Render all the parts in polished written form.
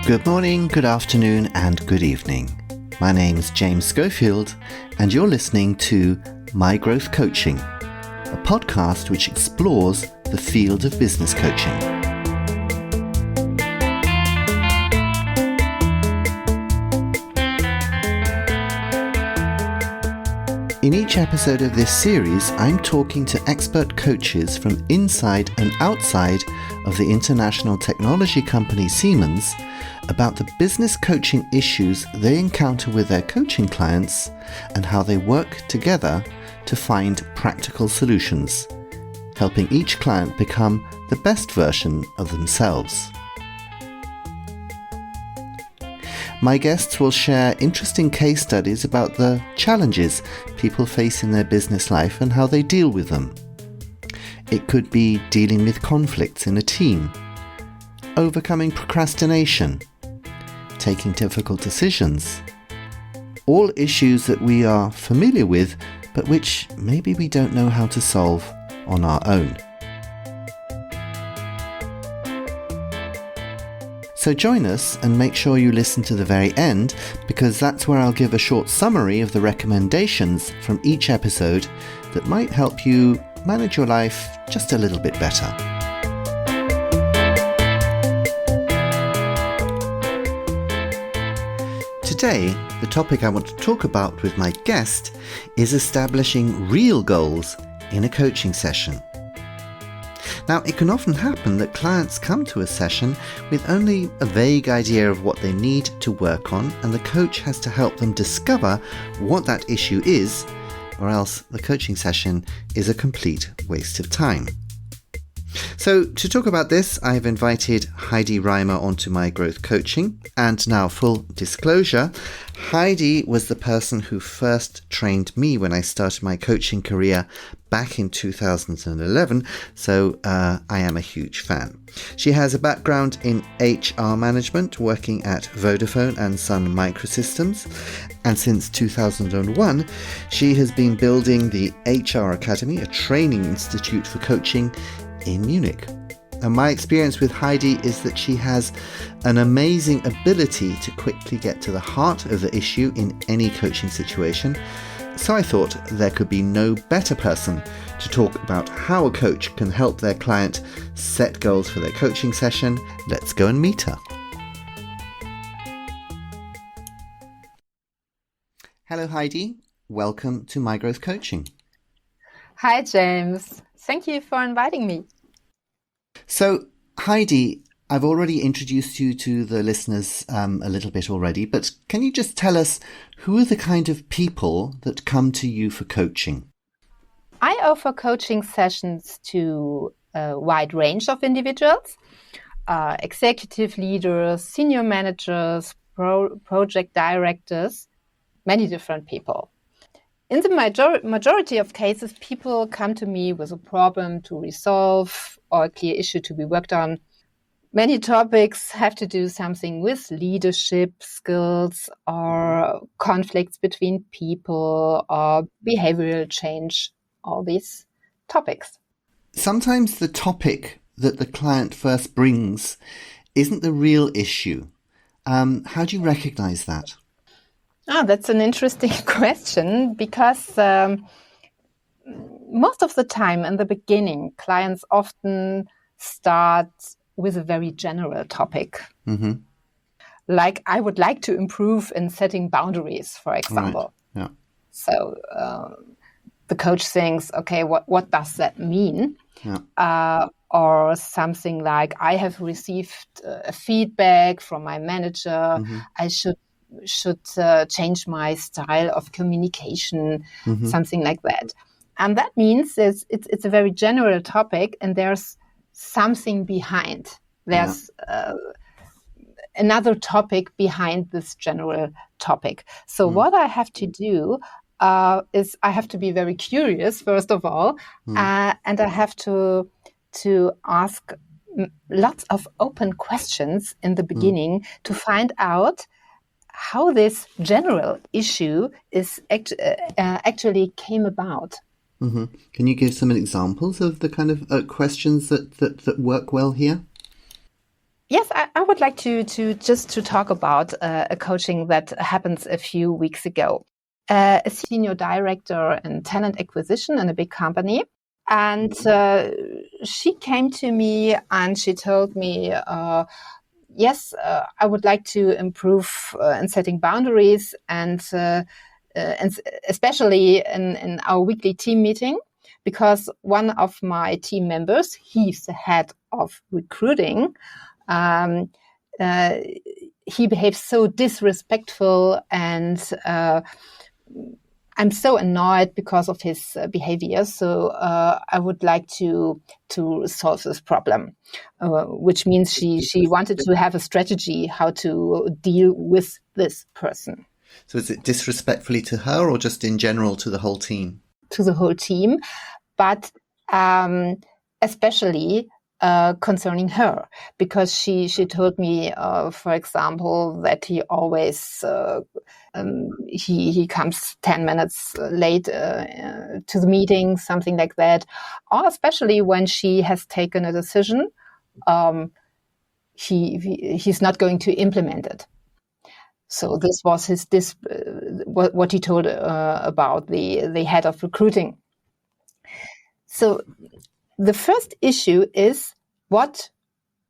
Good morning, good afternoon, and good evening. My name's James Schofield, and you're listening to My Growth Coaching, a podcast which explores the field of business coaching. In each episode of this series, I'm talking to expert coaches from inside and outside of the international technology company Siemens about the business coaching issues they encounter with their coaching clients and how they work together to find practical solutions, helping each client become the best version of themselves. My guests will share interesting case studies about the challenges people face in their business life and how they deal with them. It could be dealing with conflicts in a team, overcoming procrastination, taking difficult decisions, all issues that we are familiar with, but which maybe we don't know how to solve on our own. So join us and make sure you listen to the very end, because that's where I'll give a short summary of the recommendations from each episode that might help you manage your life just a little bit better. Today, the topic I want to talk about with my guest is establishing real goals in a coaching session. Now, it can often happen that clients come to a session with only a vague idea of what they need to work on, and the coach has to help them discover what that issue is, or else the coaching session is a complete waste of time. So, to talk about this, I've invited Heidi Reimer onto My Growth Coaching, and now full disclosure, Heidi was the person who first trained me when I started my coaching career back in 2011, so I am a huge fan. She has a background in HR management, working at Vodafone and Sun Microsystems, and since 2001, she has been building the HR Academy, a training institute for coaching in Munich. And my experience with Heidi is that she has an amazing ability to quickly get to the heart of the issue in any coaching situation. So I thought there could be no better person to talk about how a coach can help their client set goals for their coaching session. Let's go and meet her. Hello, Heidi. Welcome to My Growth Coaching. Hi, James. Thank you for inviting me. So, Heidi, I've already introduced you to the listeners a little bit already, but can you just tell us who are the kind of people that come to you for coaching? I offer coaching sessions to a wide range of individuals, executive leaders, senior managers, project directors, many different people. In the majority of cases, people come to me with a problem to resolve or a clear issue to be worked on. Many topics have to do something with leadership skills or conflicts between people or behavioral change, all these topics. Sometimes the topic that the client first brings isn't the real issue. How do you recognize that? That's an interesting question, because most of the time in the beginning, clients often start with a very general topic. Mm-hmm. Like, I would like to improve in setting boundaries, for example. Right. Yeah. So the coach thinks, okay, what does that mean? Yeah. Or something like, I have received feedback from my manager. Mm-hmm. I should change my style of communication, mm-hmm. something like that. And that means it's a very general topic, and there's something behind. There's another topic behind this general topic. So what I have to do is I have to be very curious, first of all, and I have to ask lots of open questions in the beginning to find out how this general issue is actually came about. Mm-hmm. Can you give some examples of the kind of questions that work well here? Yes, I would like to just to talk about a coaching that happened a few weeks ago. A senior director in talent acquisition in a big company. And she came to me and she told me, yes, I would like to improve in setting boundaries and especially in our weekly team meeting, because one of my team members, he's the head of recruiting, he behaves so disrespectful, and I'm so annoyed because of his behavior. So I would like to solve this problem, which means she wanted to have a strategy how to deal with this person. So is it disrespectfully to her or just in general to the whole team? To the whole team, but especially concerning her, because she told me, for example, that he always he comes 10 minutes late to the meeting, something like that, or especially when she has taken a decision, he's not going to implement it. So this was what he told about the head of recruiting. So the first issue is, what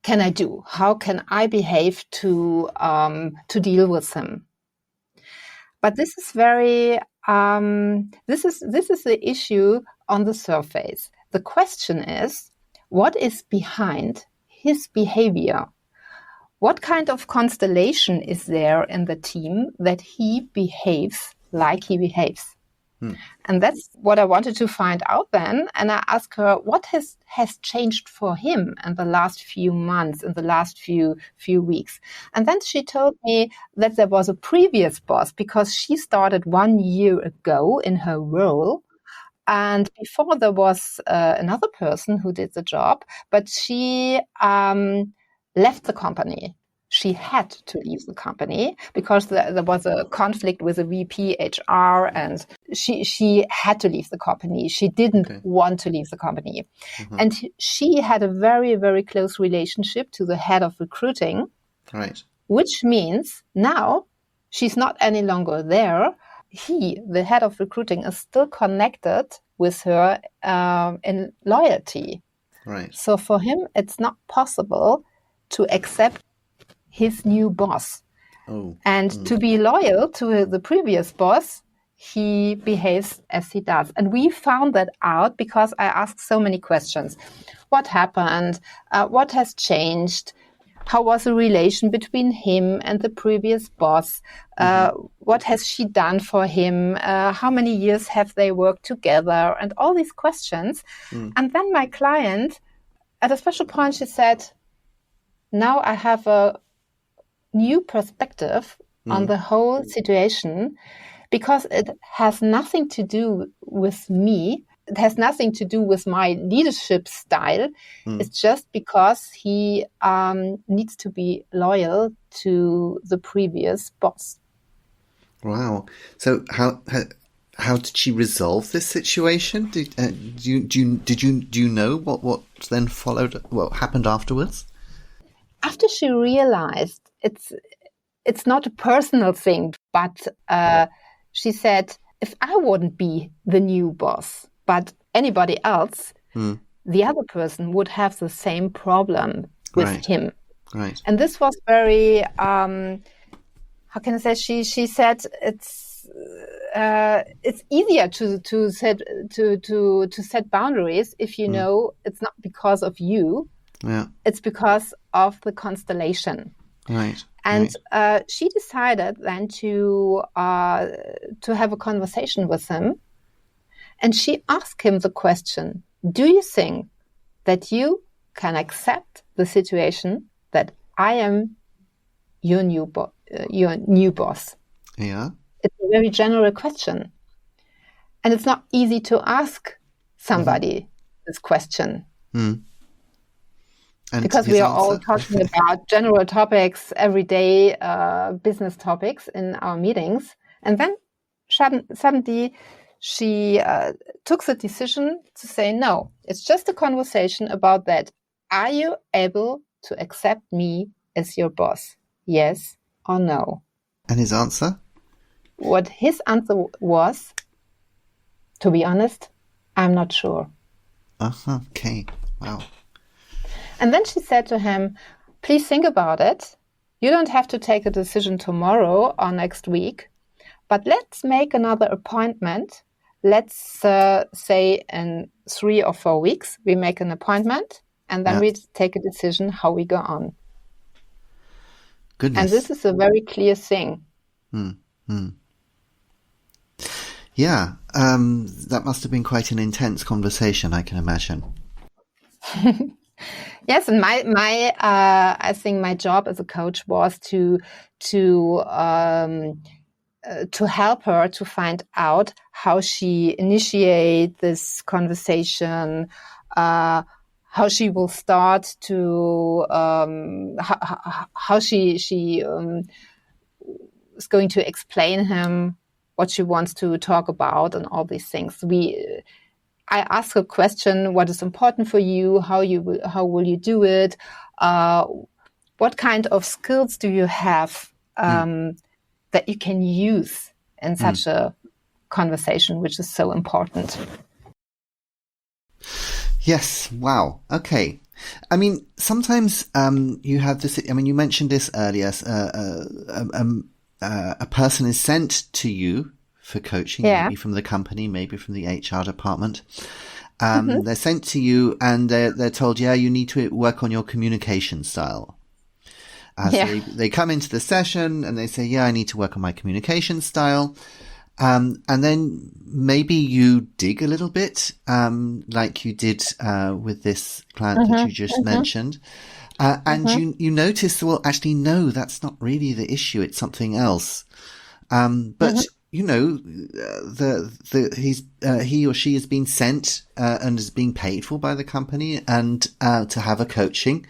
can I do? How can I behave to deal with him? But this is very this is the issue on the surface. The question is, what is behind his behavior? What kind of constellation is there in the team that he behaves like he behaves? And that's what I wanted to find out then. And I asked her, what has changed for him in the last few months, in the last few weeks? And then she told me that there was a previous boss, because she started 1 year ago in her role. And before there was another person who did the job, but she left the company. She had to leave the company because there was a conflict with the VP HR, and she had to leave the company. She didn't want to leave the company. And she had a very, very close relationship to the head of recruiting, right? Which means now she's not any longer there. He, the head of recruiting, is still connected with her in loyalty. Right. So for him, it's not possible to accept his new boss. To be loyal to the previous boss, he behaves as he does. And we found that out because I asked so many questions. What happened? What has changed? How was the relation between him and the previous boss? What has she done for him? How many years have they worked together? And all these questions. And then my client, at a special point, she said, now I have a new perspective on the whole situation, because it has nothing to do with me. It has nothing to do with my leadership style. It's just because he needs to be loyal to the previous boss. Wow. So how did she resolve this situation? Did you know what then followed? What happened afterwards? After she realized it's not a personal thing, but she said, if I wouldn't be the new boss, but anybody else, the other person would have the same problem with him. Right. And this was very, how can I say? She said it's easier to set boundaries if you know it's not because of you. Yeah. It's because of the constellation. Right. And she decided then to have a conversation with him. And she asked him the question, do you think that you can accept the situation that I am your new boss? Yeah. It's a very general question. And it's not easy to ask somebody this question. And because we are all talking about general topics, everyday business topics in our meetings. And then suddenly she took the decision to say, no, it's just a conversation about that. Are you able to accept me as your boss? Yes or no? And his answer? What his answer was, to be honest, I'm not sure. Okay. Wow. And then she said to him, please think about it. You don't have to take a decision tomorrow or next week, but let's make another appointment. Let's say in 3 or 4 weeks, we make an appointment and then we take a decision how we go on. Goodness. And this is a very clear thing. Yeah, that must have been quite an intense conversation, I can imagine. Yes, and my I think my job as a coach was to help her to find out how she initiate this conversation, how she will start to how she is going to explain him what she wants to talk about and all these things. I ask a question: what is important for you? How will you do it? What kind of skills do you have that you can use in such a conversation, which is so important? Yes. Wow. Okay. I mean, sometimes you have this. I mean, you mentioned this earlier. A person is sent to you for coaching, maybe from the company, maybe from the HR department. They're sent to you and they're told, you need to work on your communication style. So they come into the session and they say, I need to work on my communication style. And then maybe you dig a little bit, like you did with this client that you just mentioned. And you notice, well, actually, no, that's not really the issue. It's something else. But you know, he or she has been sent and is being paid for by the company and to have a coaching.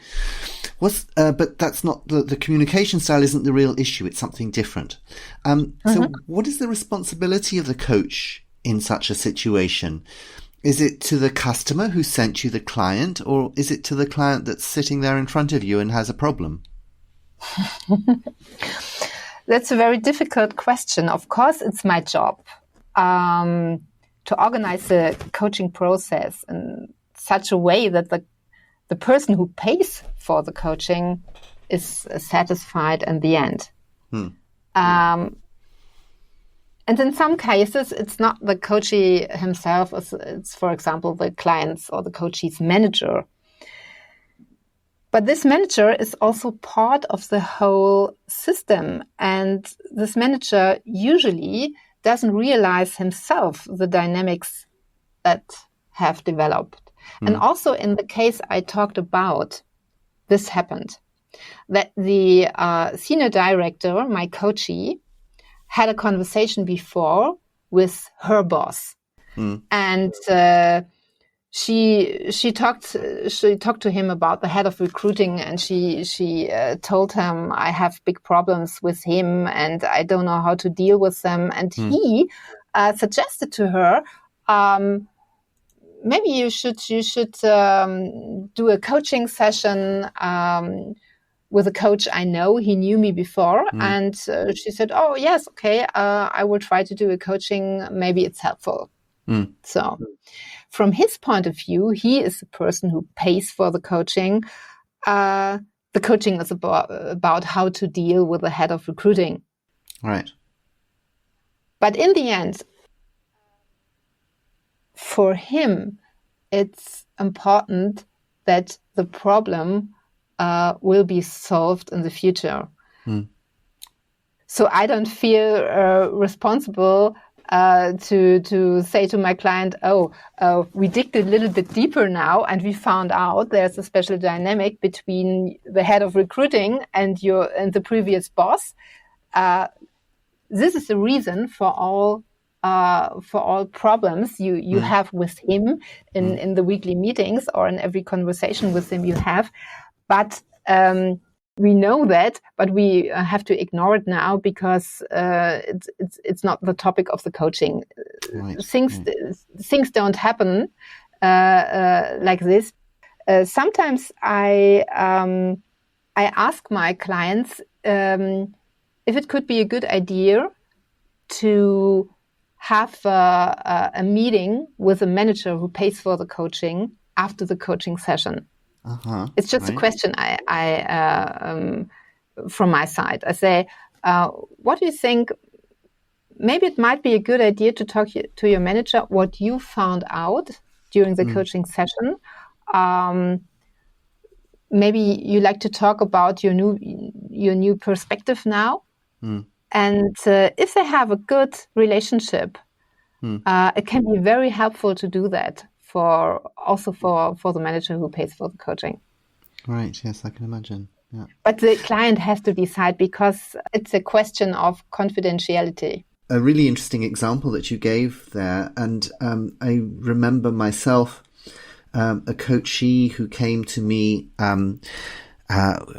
But that's not the communication style. Isn't the real issue? It's something different. So, what is the responsibility of the coach in such a situation? Is it to the customer who sent you the client, or is it to the client that's sitting there in front of you and has a problem? That's a very difficult question. Of course, it's my job to organize the coaching process in such a way that the person who pays for the coaching is satisfied in the end. And in some cases, it's not the coachee himself. It's, for example, the client's or the coachee's manager. But this manager is also part of the whole system. And this manager usually doesn't realize himself the dynamics that have developed. And also in the case I talked about, this happened. That the senior director, my coachee, had a conversation before with her boss. And she talked to him about the head of recruiting, and she told him, I have big problems with him and I don't know how to deal with them. And he suggested to her, maybe you should do a coaching session with a coach I know. He knew me before. And she said, oh, yes, okay, I will try to do a coaching. Maybe it's helpful. So from his point of view, he is the person who pays for the coaching. The coaching is about how to deal with the head of recruiting. Right. But in the end, for him, it's important that the problem will be solved in the future. So I don't feel responsible to say to my client, we digged a little bit deeper now and we found out there's a special dynamic between the head of recruiting and the previous boss. This is the reason for all problems you have with him in the weekly meetings or in every conversation with him you have. But we know that, but we have to ignore it now because it's not the topic of the coaching. Right. Things don't happen like this sometimes I ask my clients if it could be a good idea to have a meeting with a manager who pays for the coaching after the coaching session. It's just a question I from my side. I say, what do you think? Maybe it might be a good idea to talk to your manager what you found out during the coaching session. Maybe you like to talk about your new perspective now. And if they have a good relationship, it can be very helpful to do that for the manager who pays for the coaching. Right. Yes, I can imagine. Yeah. But the client has to decide because it's a question of confidentiality. A really interesting example that you gave there. And I remember myself, a coachee who came to me,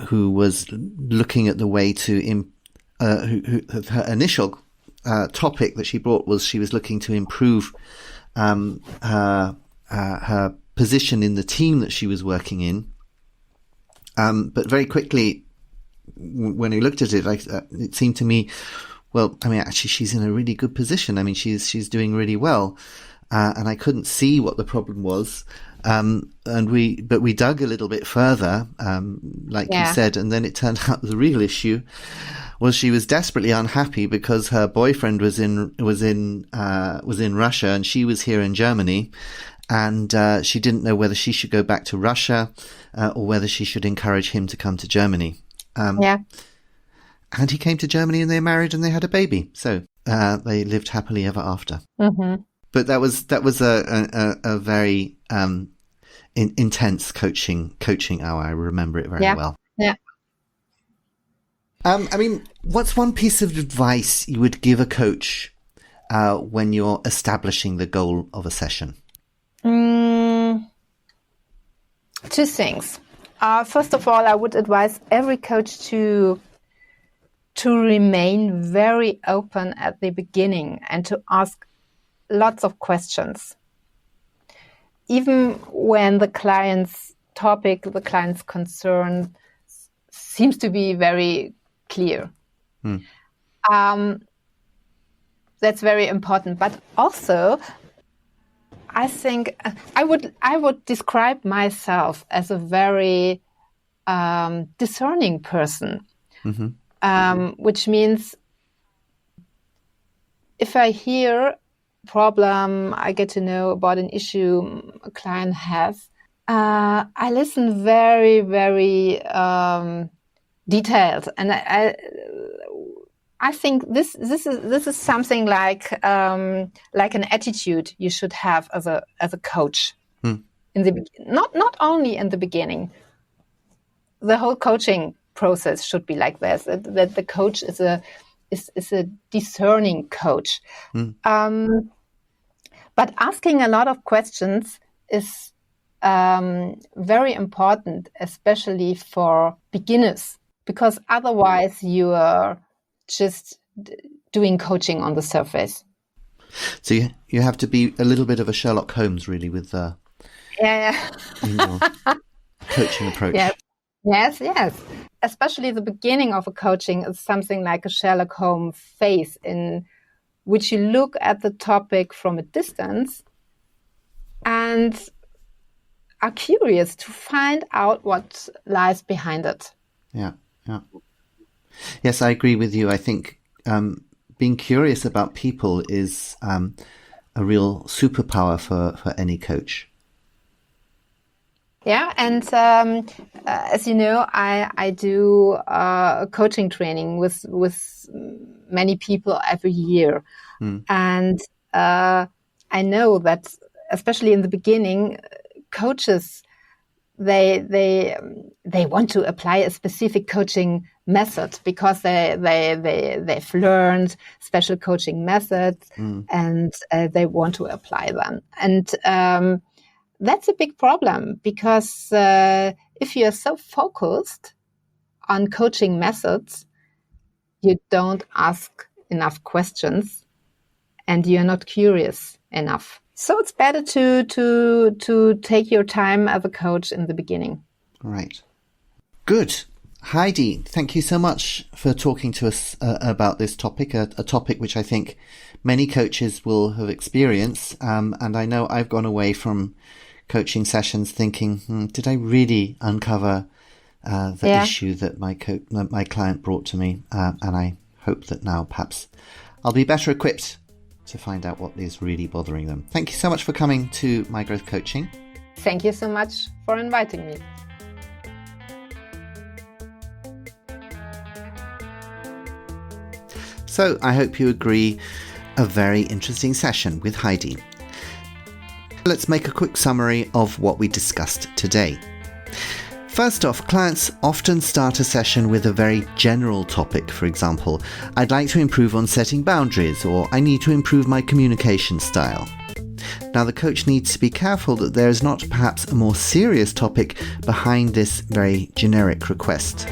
who was looking at the way to, her initial topic that she brought was she was looking to improve her position in the team that she was working in. But very quickly, when I looked at it, it seemed to me, well, I mean, actually, she's in a really good position. I mean, she's doing really well, and I couldn't see what the problem was. But we dug a little bit further, like you said, and then it turned out the real issue was she was desperately unhappy because her boyfriend was in Russia and she was here in Germany. And she didn't know whether she should go back to Russia or whether she should encourage him to come to Germany. And he came to Germany and they married and they had a baby. So they lived happily ever after. Mm-hmm. But that was a very intense coaching hour. I remember it very well. Yeah. I mean, what's one piece of advice you would give a coach when you're establishing the goal of a session? Two things. First of all, I would advise every coach to remain very open at the beginning and to ask lots of questions. Even when the client's topic, the client's concern seems to be very clear. That's very important. But also, I think I would describe myself as a very discerning person, which means if I hear a problem, I get to know about an issue a client has, I listen very, very detailed, and I think this is something like an attitude you should have as a coach. In the not only in the beginning. The whole coaching process should be like this. That the coach is a discerning coach. But asking a lot of questions is very important, especially for beginners, because otherwise you are just doing coaching on the surface. So you have to be a little bit of a Sherlock Holmes, really, with in your coaching approach. Yes. Especially the beginning of a coaching is something like a Sherlock Holmes phase in which you look at the topic from a distance and are curious to find out what lies behind it. Yeah. Yes, I agree with you. I think being curious about people is a real superpower for any coach. Yeah, and as you know, I do coaching training with many people every year, and I know that especially in the beginning, coaches they want to apply a specific coaching method because they've learned special coaching methods and they want to apply them. And that's a big problem because if you are so focused on coaching methods, you don't ask enough questions and you're not curious enough. So it's better to take your time as a coach in the beginning. Right. Good. Heidi, thank you so much for talking to us about this topic, a topic which I think many coaches will have experienced. And I know I've gone away from coaching sessions thinking, did I really uncover the issue that my client brought to me? And I hope that now perhaps I'll be better equipped to find out what is really bothering them. Thank you so much for coming to My Growth Coaching. Thank you so much for inviting me. So I hope you agree, a very interesting session with Heidi. Let's make a quick summary of what we discussed today. First off, clients often start a session with a very general topic. For example, I'd like to improve on setting boundaries, or I need to improve my communication style. Now, the coach needs to be careful that there is not perhaps a more serious topic behind this very generic request.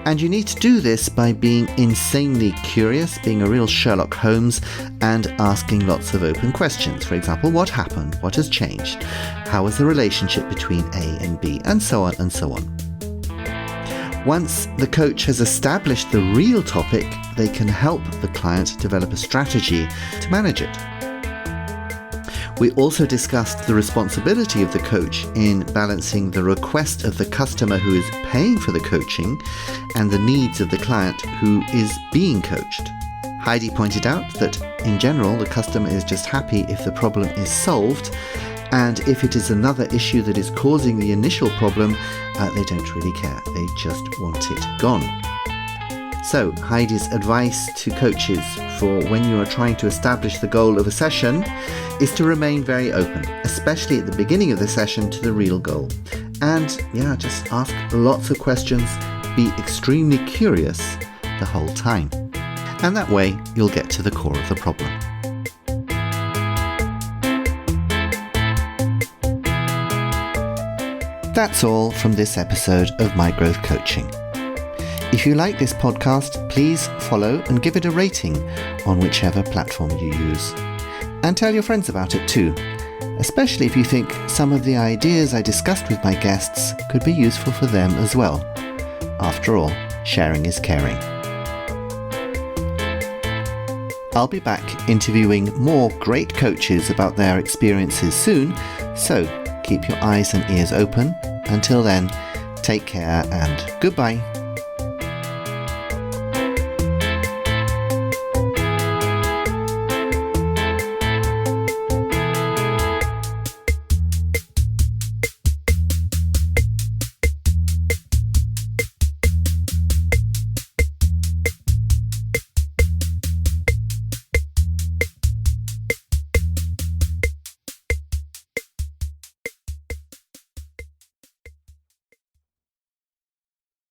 And you need to do this by being insanely curious, being a real Sherlock Holmes, and asking lots of open questions. For example, what happened? What has changed? How was the relationship between A and B? And so on and so on. Once the coach has established the real topic, they can help the client develop a strategy to manage it. We also discussed the responsibility of the coach in balancing the request of the customer who is paying for the coaching and the needs of the client who is being coached. Heidi pointed out that in general the customer is just happy if the problem is solved, and if it is another issue that is causing the initial problem, they don't really care. They just want it gone. So Heidi's advice to coaches for when you are trying to establish the goal of a session is to remain very open, especially at the beginning of the session, to the real goal. And just ask lots of questions, be extremely curious the whole time. And that way you'll get to the core of the problem. That's all from this episode of My Growth Coaching. If you like this podcast, please follow and give it a rating on whichever platform you use. And tell your friends about it too, especially if you think some of the ideas I discussed with my guests could be useful for them as well. After all, sharing is caring. I'll be back interviewing more great coaches about their experiences soon, so keep your eyes and ears open. Until then, take care and goodbye.